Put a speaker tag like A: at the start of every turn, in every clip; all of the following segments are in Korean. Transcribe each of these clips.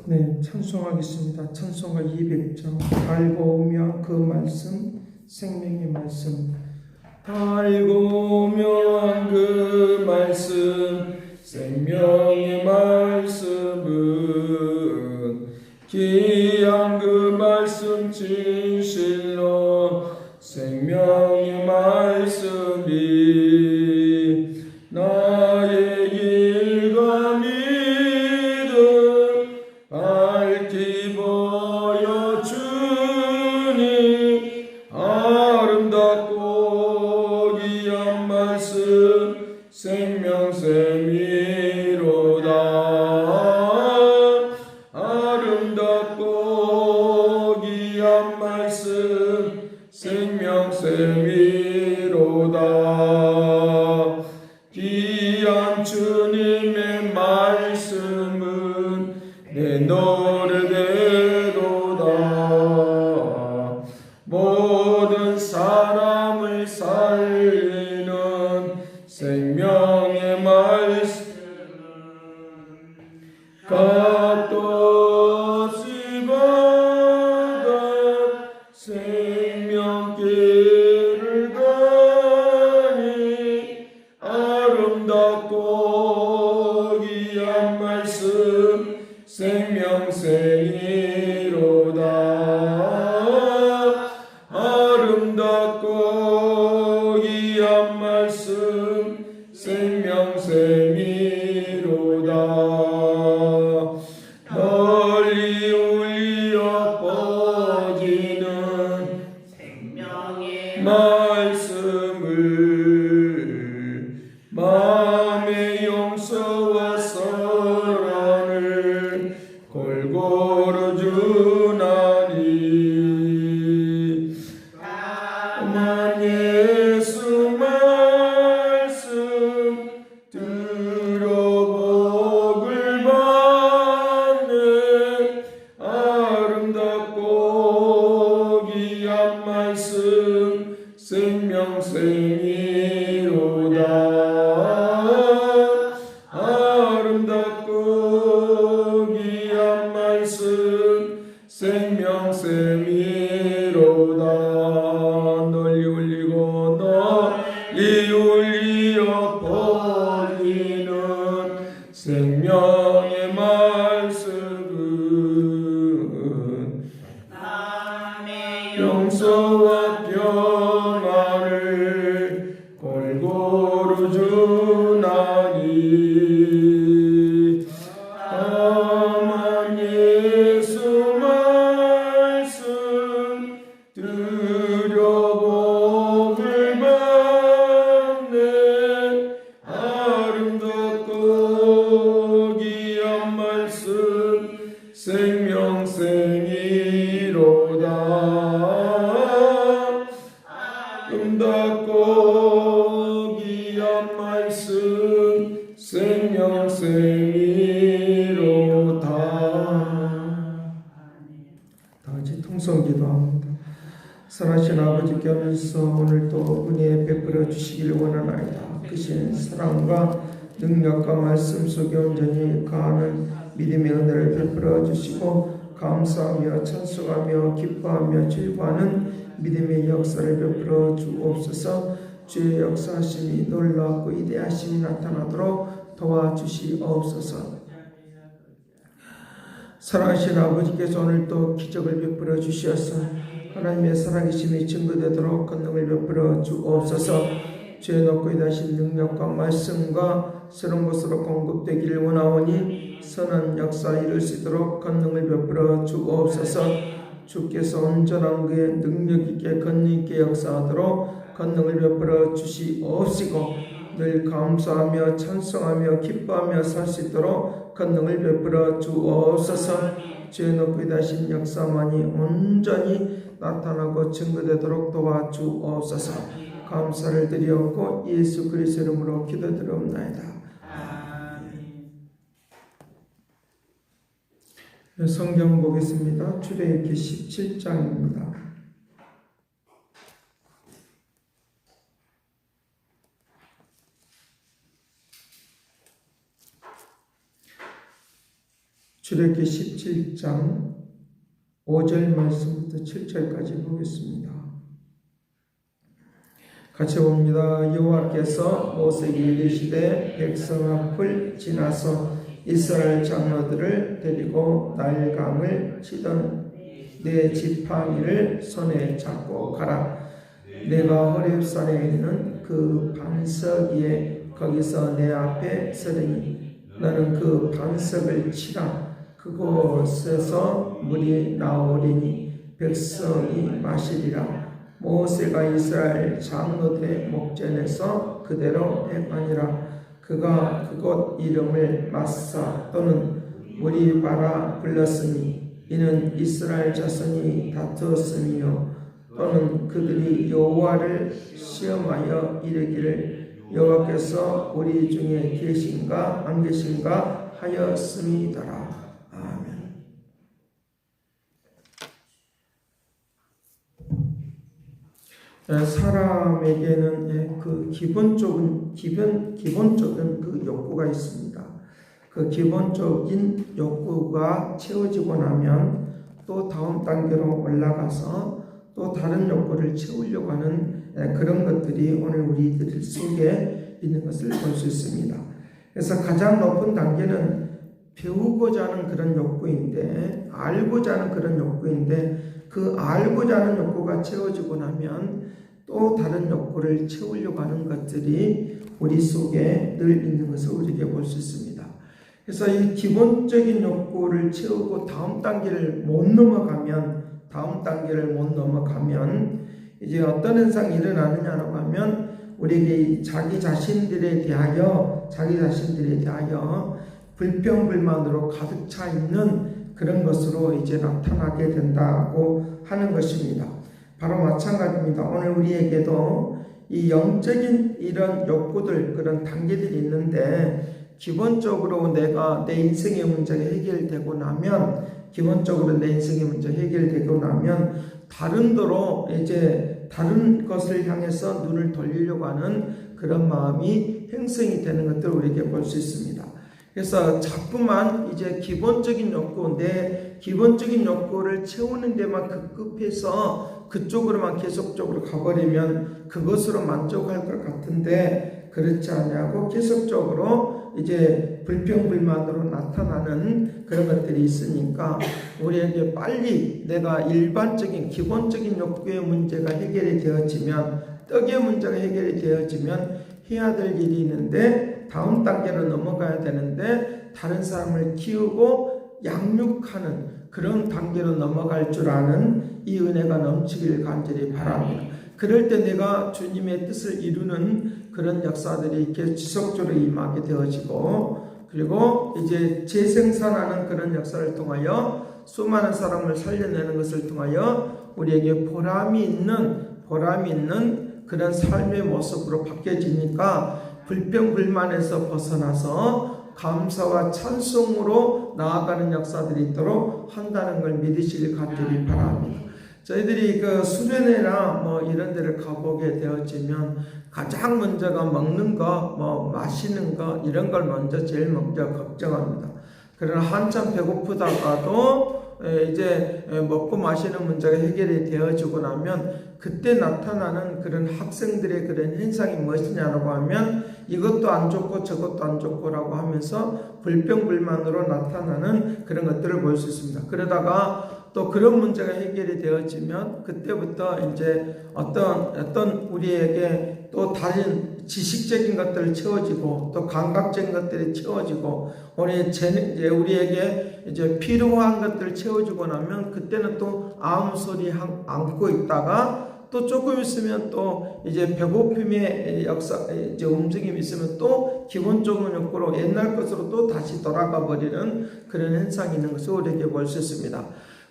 A: 네, 찬송하겠습니다. 찬송가 200장. 달고 오면 그 말씀, 생명의 말씀. 달고 오면 그 말씀, 생명의 말씀은 귀한 그 말씀 진실로 생명의 말씀이 나의 길과 믿음 밝히 보여주니 아름답고 귀한 말씀 생명샘이로다. 아름답고 귀한 말씀 생명샘이로다. 귀한 주님의 말씀은 내 노래대로다. 모든 사람을 살리는 생명의 말씀은 값없이 받아 생명길을 가니 아름답고 귀한 말씀 생명샘이로다. 아름답고 귀한 말씀 생명샘이로다. 널리 울려 퍼지는 생명의 말씀을 마음의 용서와 사랑을 골고루 주나니 다만 예수 말씀 들어 복을 받네. 아름답고 귀한 말씀 생명샘이로다. 아름답고 귀한 말씀 생명샘이로다. 널리 울리고 널리 울리어 퍼지는 생명의 말씀은 남의 용서와 평안을 골고루 주나니 다만 예수 말씀 들여 복을 받네. 아름답고 귀한 말씀 생명샘이로다. 아름답고 귀한 말씀 생명샘이로다. 다 같이 통성기도합니다. 선하신 아버지께 하면서 오늘도 은혜 베풀어 주시기를 원하나이다. 크신 사랑과 능력과 말씀 속에 온전히 거하는 믿음의 은혜를 베풀어 주시고 감사하며 찬송하며 기뻐하며 즐거워하는 믿음의 역사를 베풀어 주옵소서. 주의 역사하심이 놀랍고 위대하심이 나타나도록 도와주시옵소서. 사랑하신 아버지께서 오늘도 기적을 베풀어 주시어서 하나님의 살아계심이 증거되도록 권능을 베풀어 주옵소서. 주의 높고 위대하신 능력과 말씀과 새로운 것으로 공급되기를 원하오니 선한 역사 이룰 수 있도록 권능을 베풀어 주옵소서. 주께서 온전한 그의 능력있게 권능있게 역사하도록 권능을 베풀어 주시옵시고 늘 감사하며 찬송하며 기뻐하며 살 수 있도록 권능을 베풀어 주옵소서. 주의 높이 다신 역사만이 온전히 나타나고 증거되도록 도와주옵소서. 감사를 드리옵고 예수 그리스도 이름으로 기도드리옵나이다. 성경 보겠습니다. 출애굽기 17장입니다. 출애굽기 17장 5절 말씀부터 7절까지 보겠습니다. 같이 봅니다. 여호와께서 모세에게 이르시되 백성 앞을 지나서 이스라엘 장로들을 데리고 나일강을 치던 네 지팡이를 손에 잡고 가라. 내가 호렙산에 있는 그 반석 위에 거기서 내 앞에 서리니 너는 그 반석을 치라. 그곳에서 물이 나오리니 백성이 마시리라. 모세가 이스라엘 장로들의 목전에서 그대로 행하니라. 그가 그곳 이름을 마사 또는 무리바라 불렀으니 이는 이스라엘 자손이 다투었으며 또는 그들이 여호와를 시험하여 이르기를 여호와께서 우리 중에 계신가 안 계신가 하였음이더라. 아멘. 사람에게는 그 기본적인 그 욕구가 있습니다. 그 기본적인 욕구가 채워지고 나면 또 다음 단계로 올라가서 또 다른 욕구를 채우려고 하는 그런 것들이 오늘 우리들 속에 있는 것을 볼 수 있습니다. 그래서 가장 높은 단계는 배우고자 하는 그런 욕구인데, 알고자 하는 그런 욕구인데, 그 알고자 하는 욕구가 채워지고 나면 또 다른 욕구를 채우려고 하는 것들이 우리 속에 늘 있는 것을 우리에게 볼 수 있습니다. 그래서 이 기본적인 욕구를 채우고 다음 단계를 못 넘어가면 이제 어떤 현상이 일어나느냐라고 하면 우리에게 자기 자신들에 대하여 불평불만으로 가득 차 있는 그런 것으로 이제 나타나게 된다고 하는 것입니다. 바로 마찬가지입니다. 오늘 우리에게도 이 영적인 이런 욕구들, 그런 단계들이 있는데, 기본적으로 내가 내 인생의 문제가 해결되고 나면, 다른 도로 이제 다른 것을 향해서 눈을 돌리려고 하는 그런 마음이 형성이 되는 것들을 우리에게 볼 수 있습니다. 그래서 자꾸만 이제 기본적인 욕구, 내 기본적인 욕구를 채우는 데만 급급해서 그쪽으로만 계속적으로 가버리면 그것으로 만족할 것 같은데 그렇지 않냐고 계속적으로 이제 불평불만으로 나타나는 그런 것들이 있으니까 우리에게 빨리 내가 일반적인 기본적인 욕구의 문제가 해결이 되어지면, 떡의 문제가 해결이 되어지면 해야 될 일이 있는데 다음 단계로 넘어가야 되는데 다른 사람을 키우고 양육하는 그런 단계로 넘어갈 줄 아는 이 은혜가 넘치길 간절히 바랍니다. 그럴 때 내가 주님의 뜻을 이루는 그런 역사들이 이렇게 지속적으로 임하게 되어지고, 그리고 이제 재생산하는 그런 역사를 통하여 수많은 사람을 살려내는 것을 통하여 우리에게 보람이 있는 그런 삶의 모습으로 바뀌어지니까 불평불만에서 벗어나서 감사와 찬송으로 나아가는 역사들이 있도록 한다는 걸 믿으시길 간절히 바랍니다. 저희들이 그 수련회나 이런 데를 가보게 되어지면 가장 먼저가 먹는 거, 마시는 거, 이런 걸 제일 먼저 걱정합니다. 그러나 한참 배고프다가도 이제 먹고 마시는 문제가 해결이 되어지고 나면 그때 나타나는 그런 학생들의 그런 현상이 무엇이냐라고 하면 이것도 안 좋고 저것도 안 좋고라고 하면서 불평불만으로 나타나는 그런 것들을 볼 수 있습니다. 그러다가 또 그런 문제가 해결이 되어지면 그때부터 이제 어떤 우리에게 또 다른 지식적인 것들을 채워지고 또 감각적인 것들이 채워지고 우리에게 이제 필요한 것들을 채워주고 나면 그때는 또 아무 소리 안고 있다가 또 조금 있으면 또 이제 배고픔의 역사, 이제 움직임이 있으면 또 기본적인 욕구로 옛날 것으로 또 다시 돌아가 버리는 그런 현상이 있는 것을 우리에게 볼 수 있습니다.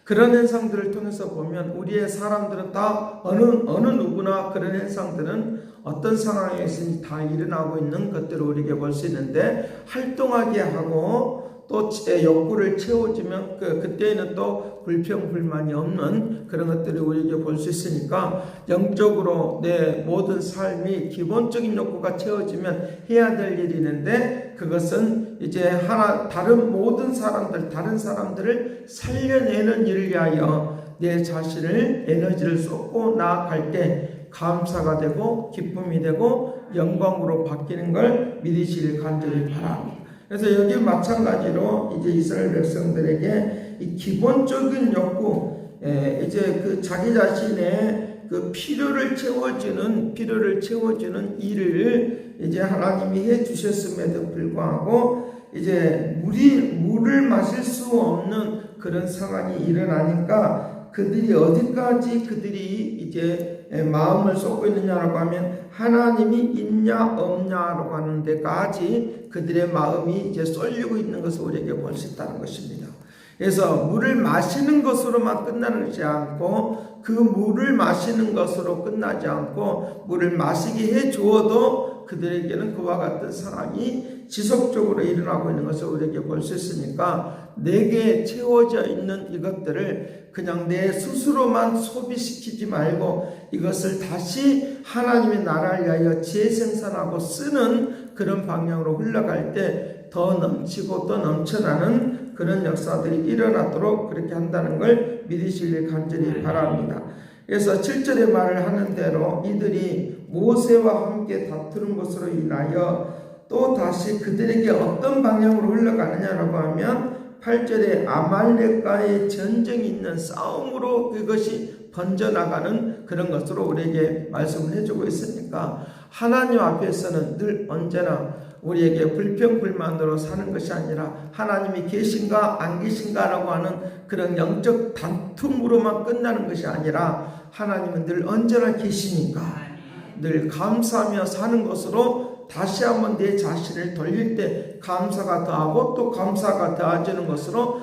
A: 그런 현상들을 통해서 보면 우리의 사람들은 다 어느 누구나 그런 현상들은 어떤 상황에 있으니 다 일어나고 있는 것들을 우리에게 볼 수 있는데, 활동하게 하고 또 욕구를 채워주면 그때에는 또 불평불만이 없는 그런 것들을 우리에게 볼 수 있으니까 영적으로 내 모든 삶이 기본적인 욕구가 채워지면 해야 될 일이 있는데 그것은 이제 다른 모든 사람들, 다른 사람들을 살려내는 일을 위하여 내 자신을 에너지를 쏟고 나아갈 때 감사가 되고 기쁨이 되고 영광으로 바뀌는 걸 믿으시길 간절히 바랍니다. 그래서 여기 마찬가지로 이제 이스라엘 백성들에게 이 기본적인 욕구, 이제 그 자기 자신의 그 필요를 채워주는 일을 이제 하나님이 해 주셨음에도 불구하고 이제 물을 마실 수 없는 그런 상황이 일어나니까 그들이 어디까지 이제 마음을 쏟고 있느냐라고 하면 하나님이 있냐 없냐라고 하는 데까지 그들의 마음이 이제 쏠리고 있는 것을 우리에게 볼 수 있다는 것입니다. 그래서 물을 마시는 것으로만 끝나는 것이 않고 그 물을 마시는 것으로 끝나지 않고 물을 마시게 해 주어도 그들에게는 그와 같은 상황이 지속적으로 일어나고 있는 것을 우리에게 볼 수 있으니까 내게 채워져 있는 이것들을 그냥 내 스스로만 소비시키지 말고 이것을 다시 하나님의 나라를 위하여 재생산하고 쓰는 그런 방향으로 흘러갈 때 더 넘치고 또 넘쳐나는 그런 역사들이 일어나도록 그렇게 한다는 걸 믿으시길 간절히 바랍니다. 그래서 7절에 말을 하는 대로 이들이 모세와 함께 다투는 것으로 인하여 또 다시 그들에게 어떤 방향으로 흘러가느냐라고 하면 8절에 아말렉과의 전쟁이 있는 싸움으로 그것이 번져나가는 그런 것으로 우리에게 말씀을 해주고 있으니까 하나님 앞에서는 늘 언제나 우리에게 불평불만으로 사는 것이 아니라 하나님이 계신가 안 계신가라고 하는 그런 영적 다툼으로만 끝나는 것이 아니라 하나님은 늘 언제나 계시니까 늘 감사하며 사는 것으로 다시 한번 내 자신을 돌릴 때 감사가 더하고 또 감사가 더해지는 것으로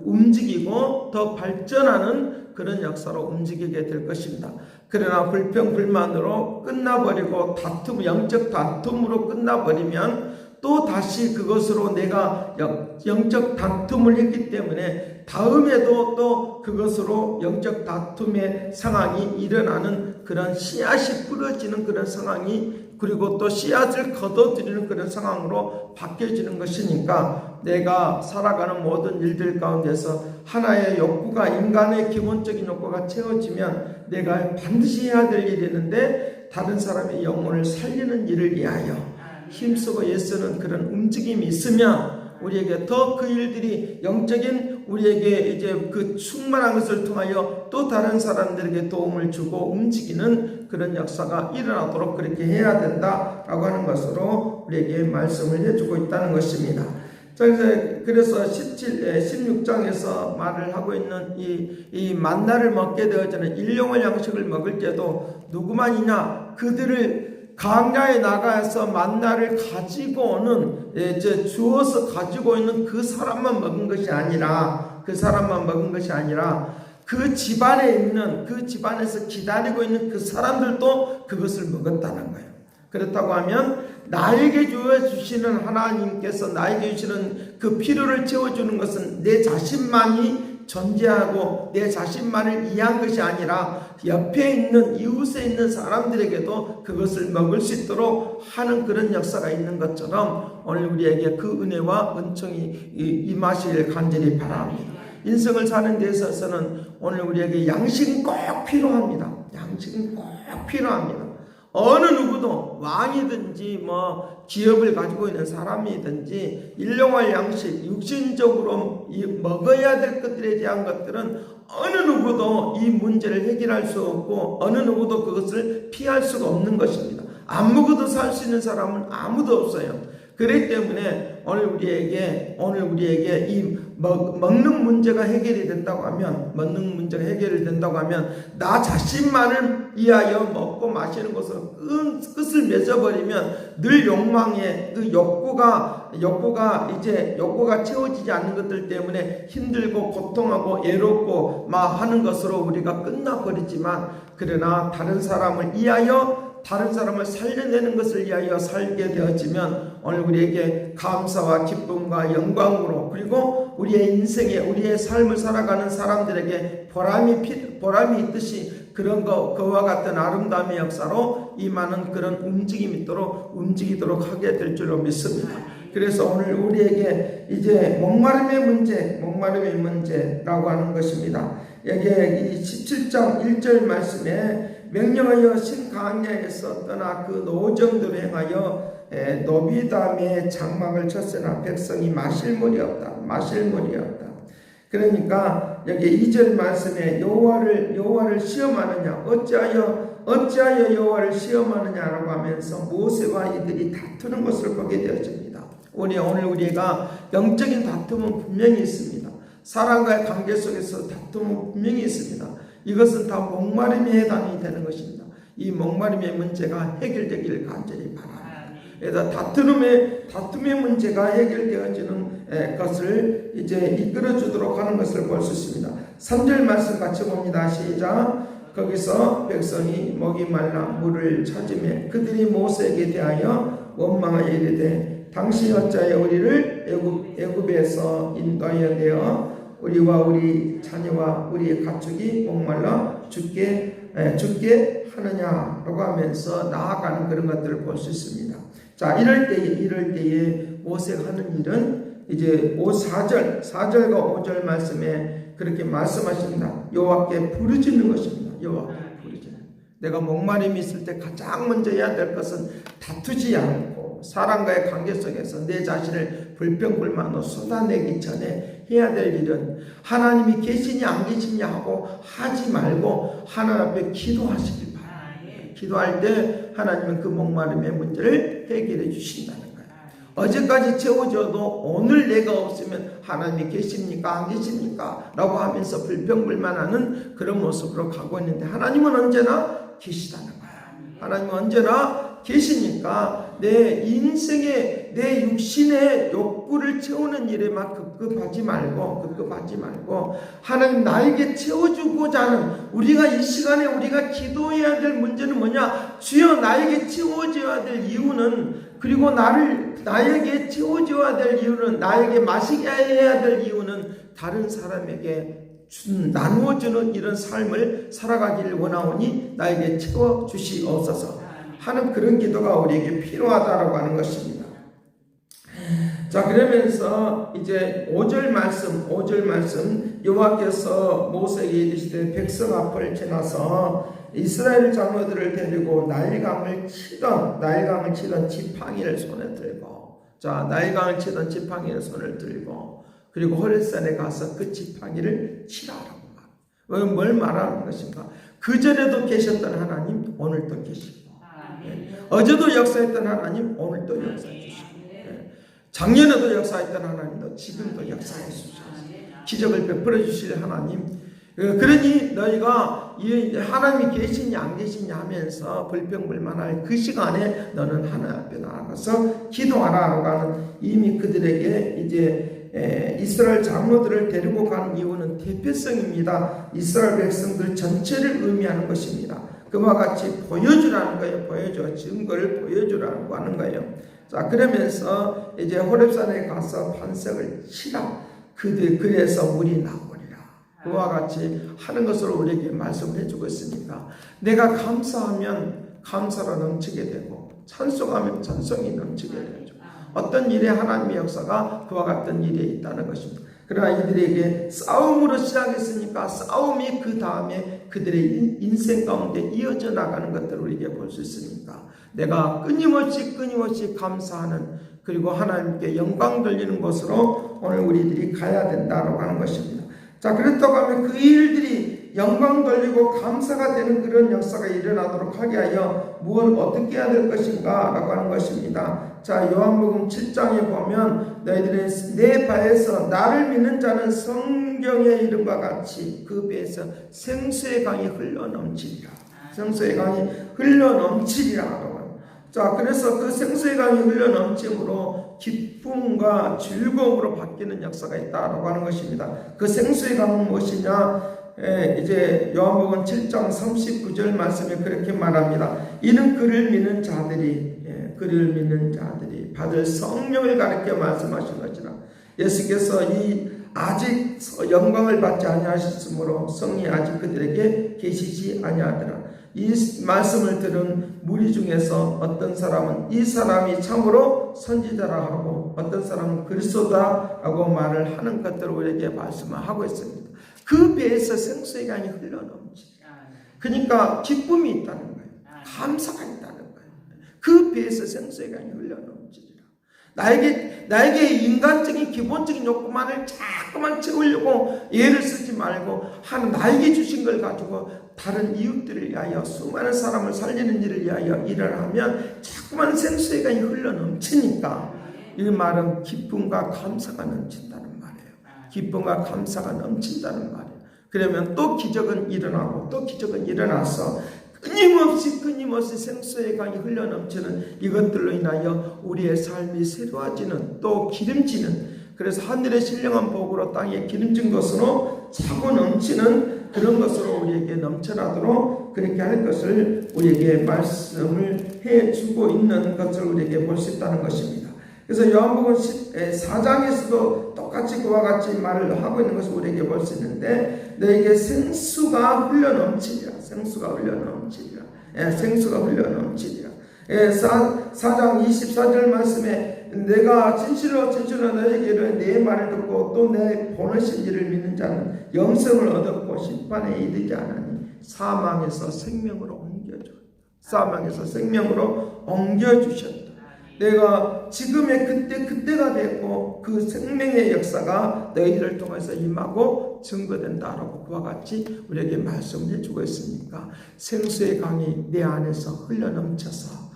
A: 움직이고 더 발전하는 그런 역사로 움직이게 될 것입니다. 그러나 불평불만으로 끝나버리고 영적 다툼으로 끝나버리면 또 다시 그것으로 내가 영적 다툼을 했기 때문에 다음에도 또 그것으로 영적 다툼의 상황이 일어나는 그런 씨앗이 뿌려지는 그런 상황이 그리고 또 씨앗을 거둬들이는 그런 상황으로 바뀌어지는 것이니까 내가 살아가는 모든 일들 가운데서 하나의 욕구가 인간의 기본적인 욕구가 채워지면 내가 반드시 해야 될 일이 있는데 다른 사람의 영혼을 살리는 일을 위하여 힘쓰고 애쓰는 그런 움직임이 있으면 우리에게 더 그 일들이 영적인 우리에게 이제 그 충만한 것을 통하여 또 다른 사람들에게 도움을 주고 움직이는 그런 역사가 일어나도록 그렇게 해야 된다라고 하는 것으로 우리에게 말씀을 해주고 있다는 것입니다. 그래서 16장에서 말을 하고 있는 이 만나를 먹게 되어지는 일용할 양식을 먹을 때도 누구만이냐 그들을 광야에 나가서 만나를 가지고 오는 주어서 가지고 있는 그 사람만 먹은 것이 아니라 그 집안에 있는 그 집안에서 기다리고 있는 그 사람들도 그것을 먹었다는 거예요. 그렇다고 하면 나에게 주시는 하나님께서 나에게 주시는 그 필요를 채워주는 것은 내 자신만이 존재하고 내 자신만을 이해한 것이 아니라 옆에 있는 이웃에 있는 사람들에게도 그것을 먹을 수 있도록 하는 그런 역사가 있는 것처럼 오늘 우리에게 그 은혜와 은총이 임하시길 간절히 바랍니다. 인생을 사는 데 있어서는 오늘 우리에게 양식은 꼭 필요합니다. 양식은 꼭 필요합니다. 어느 누구도 왕이든지 기업을 가지고 있는 사람이든지 일용할 양식, 육신적으로 먹어야 될 것들에 대한 것들은 어느 누구도 이 문제를 해결할 수 없고 어느 누구도 그것을 피할 수가 없는 것입니다. 안 먹어도 살 수 있는 사람은 아무도 없어요. 그렇기 때문에 오늘 우리에게 이 먹는 문제가 해결이 된다고 하면 나 자신만을 위하여 먹고 마시는 것으로 끝을 맺어버리면 늘 욕망에 그 욕구가 채워지지 않는 것들 때문에 힘들고 고통하고 애롭고 하는 것으로 우리가 끝나버리지만 그러나 다른 사람을 살려내는 것을 위하여 살게 되어지면 오늘 우리에게 감사와 기쁨과 영광으로 그리고 우리의 인생에 우리의 삶을 살아가는 사람들에게 보람이 있듯이 그와 같은 아름다움의 역사로 임하는 그런 움직이도록 하게 될 줄로 믿습니다. 그래서 오늘 우리에게 이제 목마름의 문제라고 하는 것입니다. 여기에 이 17장 1절 말씀에 명령하여 신강야에서 떠나 그 노정도로 행하여 노비담의 장막을 쳤으나 백성이 마실 물이 없다. 그러니까 여기 2절 말씀에 여호와를 시험하느냐 어찌하여 여호와를 시험하느냐라고 하면서 모세와 이들이 다투는 것을 보게 되어집니다. 오늘 우리가 영적인 다툼은 분명히 있습니다. 사람과의 관계 속에서 다툼은 분명히 있습니다. 이것은 다 목마름에 해당이 되는 것입니다. 이 목마름의 문제가 해결되기를 간절히 바랍니다. 그래서 다툼의 문제가 해결되어지는 것을 이제 이끌어주도록 하는 것을 볼 수 있습니다. 3절 말씀 같이 봅니다. 시작. 거기서 백성이 목이 말라 물을 찾으며 그들이 모세에게 대하여 원망하여 이르되 당신이 어찌하여 우리를 애굽에서 인도하여 내어 우리와 우리 자녀와 우리의 가축이 목말라 죽게 하느냐라고 하면서 나아가는 그런 것들을 볼 수 있습니다. 자, 이럴 때에 모세가 하는 일은 이제 4절과 5절 말씀에 그렇게 말씀하십니다. 여호와께 부르짖는 것입니다. 여호와께 부르짖는. 내가 목마름이 있을 때 가장 먼저 해야 될 것은 다투지 않고 사람과의 관계 속에서 내 자신을 불평불만으로 쏟아내기 전에 해야 될 일은 하나님이 계시냐 안 계시냐 하고 하지 말고 하나님 앞에 기도하시길 바랍니다. 기도할 때 하나님은 그 목마름의 문제를 해결해 주신다는 거예요. 어제까지 채워줘도 오늘 내가 없으면 하나님이 계십니까 안 계십니까 라고 하면서 불평불만하는 그런 모습으로 가고 있는데 하나님은 언제나 계시다는 거예요. 하나님은 언제나 계시니까 내 인생의 내 육신의 욕구를 채우는 일에만 급급하지 말고 하나님 나에게 채워주고자 하는 우리가 이 시간에 우리가 기도해야 될 문제는 뭐냐? 주여 나에게 채워줘야 될 이유는 그리고 나에게 채워줘야 될 이유는 나에게 마시게 해야 될 이유는 다른 사람에게 나누어주는 이런 삶을 살아가기를 원하오니 나에게 채워주시옵소서 하는 그런 기도가 우리에게 필요하다라고 하는 것입니다. 자, 그러면서 이제 5절 말씀 여호와께서 모세에게 이르시되 백성 앞을 지나서 이스라엘 장로들을 데리고 나일강을 치던 지팡이를 손에 들고 나일강을 치던 지팡이를 손을 들고 그리고 호렙산에 가서 그 지팡이를 치라라고 말. 뭘 말하는 것인가? 그전에도 계셨던 하나님 오늘도 계시고 어제도 역사했던 하나님 오늘도 역사해 주시고 작년에도 역사했던 하나님도 지금도 역사해 주시고 기적을 베풀어 주실 하나님. 그러니 너희가 하나님이 계시냐 안 계시냐 하면서 불평불만할 그 시간에 너는 하나님 앞에 나아가서 기도하라라고 하는 이미 그들에게 이제 이스라엘 장로들을 데리고 가는 이유는 대표성입니다. 이스라엘 백성들 전체를 의미하는 것입니다. 그와 같이 보여주라는 거예요. 증거를 보여주라고 하는 거예요. 자, 그러면서 이제 호렙산에 가서 반석을 치라. 그래서 물이 나오리라. 그와 같이 하는 것을 우리에게 말씀을 해주고 있으니까 내가 감사하면 감사로 넘치게 되고 찬송하면 찬송이 넘치게 되죠. 어떤 일에 하나님의 역사가 그와 같은 일에 있다는 것입니다. 그러나 이들에게 싸움으로 시작했으니까 싸움이 그 다음에 그들의 인생 가운데 이어져 나가는 것들을 우리에게 볼 수 있으니까 내가 끊임없이 감사하는 그리고 하나님께 영광 돌리는 곳으로 오늘 우리들이 가야 된다고 하는 것입니다. 자, 그렇다고 하면 그 일들이 영광 돌리고 감사가 되는 그런 역사가 일어나도록 하게 하여 무엇을 어떻게 해야 될 것인가 라고 하는 것입니다. 자, 요한복음 7장에 보면 너희들의 내 발에서 나를 믿는 자는 성경의 이름과 같이 그 배에서 생수의 강이 흘러넘치리라. 생수의 강이 흘러넘치리라. 자, 그래서 그 생수의 강이 흘러넘침으로 기쁨과 즐거움으로 바뀌는 역사가 있다라고 하는 것입니다. 그 생수의 강은 무엇이냐? 이제 요한복음 7장 39절 말씀에 그렇게 말합니다. 이는 그를 믿는 자들이 받을 성령을 가리켜 말씀하신 것이라. 예수께서 아직 영광을 받지 아니하셨으므로 성령이 아직 그들에게 계시지 아니하더라. 이 말씀을 들은 무리 중에서 어떤 사람은 이 사람이 참으로 선지자라 하고 어떤 사람은 그리스도다라고 말을 하는 것들을 우리에게 말씀을 하고 있습니다. 그 배에서 생수의 강이 흘러넘치. 그러니까 기쁨이 있다는 거예요. 감사가 있다는 거예요. 그 배에서 생수의 강이 흘러넘치리라. 나에게 인간적인 기본적인 욕구만을 자꾸만 채우려고 애를 쓰지 말고 나에게 주신 걸 가지고 다른 이웃들을 위하여 수많은 사람을 살리는 일을 위하여 일을 하면 자꾸만 생수의 강이 흘러넘치니까 이 말은 기쁨과 감사가 넘친다는 말이에요. 기쁨과 감사가 넘친다는 말이에요. 그러면 또 기적은 일어나고 또 기적은 일어나서 끊임없이 생수의 강이 흘러넘치는 이것들로 인하여 우리의 삶이 새로워지는 또 기름지는 그래서 하늘의 신령한 복으로 땅에 기름진 것으로 차고 넘치는 그런 것으로 우리에게 넘쳐나도록 그렇게 할 것을 우리에게 말씀을 해주고 있는 것을 우리에게 볼 수 있다는 것입니다. 그래서 요한복음 4장에서도 똑같이 그와 같이 말을 하고 있는 것을 우리에게 볼 수 있는데 너에게 생수가 흘러넘치리라. 생수가 흘러넘치리라. 생수가 흘러넘치리라. 4장 24절 말씀에 내가 진실로 너에게 이르노니 내 말을 듣고 또 내 보내신 이를 믿는 자는 영생을 얻었고 심판에 이르지 않으니 사망에서 생명으로 옮겨줘. 사망에서 생명으로 옮겨주셨다. 내가 지금의 그때가 됐고 그 생명의 역사가 너희들을 통해서 임하고 증거된다라고 그와 같이 우리에게 말씀을 해주고 있으니까 생수의 강이 내 안에서 흘러넘쳐서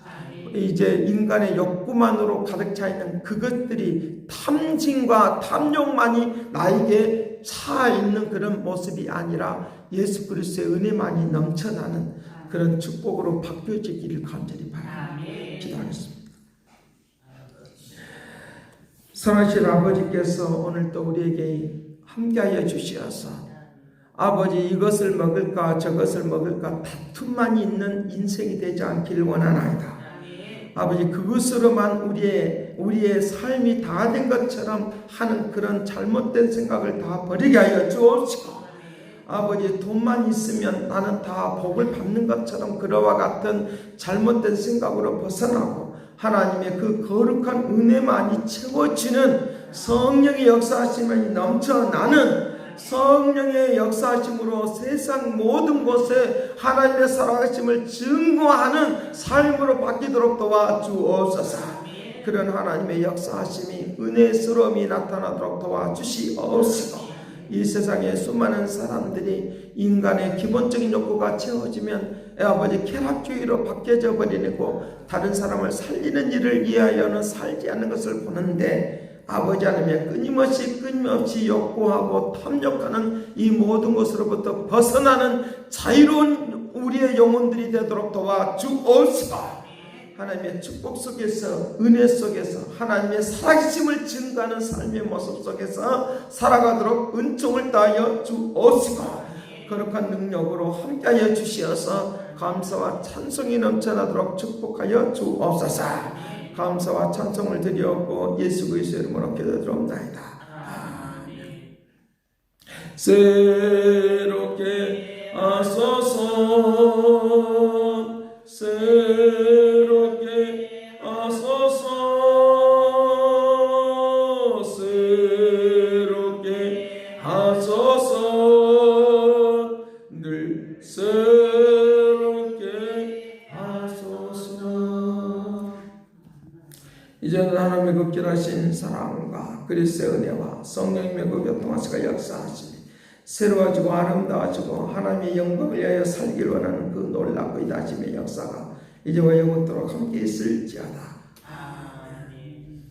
A: 이제 인간의 욕구만으로 가득 차 있는 그것들이 탐진과 탐욕만이 나에게 차 있는 그런 모습이 아니라 예수 그리스도의 은혜만이 넘쳐나는 그런 축복으로 바뀌어지기를 간절히 바랍니다. 기도하겠습니다. 선하신 아버지께서 오늘 또 우리에게 함께하여 주시어서 아버지 이것을 먹을까 저것을 먹을까 다툼만 있는 인생이 되지 않기를 원하나이다. 아버지 그것으로만 우리의 삶이 다 된 것처럼 하는 그런 잘못된 생각을 다 버리게 하여 주옵시고 아버지 돈만 있으면 나는 다 복을 받는 것처럼 그와 같은 잘못된 생각으로 벗어나고 하나님의 그 거룩한 은혜만이 채워지는 성령의 역사하심이 넘쳐나는 성령의 역사하심으로 세상 모든 곳에 하나님의 살아계심을 증거하는 삶으로 바뀌도록 도와주옵소서. 그런 하나님의 역사하심이 은혜스러움이 나타나도록 도와주시옵시고 이 세상에 수많은 사람들이 인간의 기본적인 욕구가 채워지면 아버지 쾌락주의로 바뀌어져 버리고 다른 사람을 살리는 일을 위하여는 살지 않는 것을 보는데 아버지 하나님의 끊임없이 욕구하고 탐욕하는 이 모든 것으로부터 벗어나는 자유로운 우리의 영혼들이 되도록 도와주옵시고 하나님의 축복 속에서 은혜 속에서 하나님의 살아계심을 증거하는 삶의 모습 속에서 살아가도록 은총을 다하여 주옵시고 거룩한 능력으로 함께하여 주시어서 감사와 찬송이 넘쳐나도록 축복하여 주옵소서. 감사와 찬송을 드리옵고 예수 그리스도의 이름으로 기도드리옵나이다. 아멘. 새롭게 하소서 새롭게 하소서 새롭게 하소서 늘 새롭게 하소서. 이제는 하나님의 극진하신 사랑과 그리스도의 은혜와 성령님의 그 교통하시가 역사하시니 새로워지고 아름다워지고 하나님의 영광을 위하여 살기를 원하는 그 놀랍고 이다심의 역사가 이제와 영원토록 함께 있을지어다. 아멘.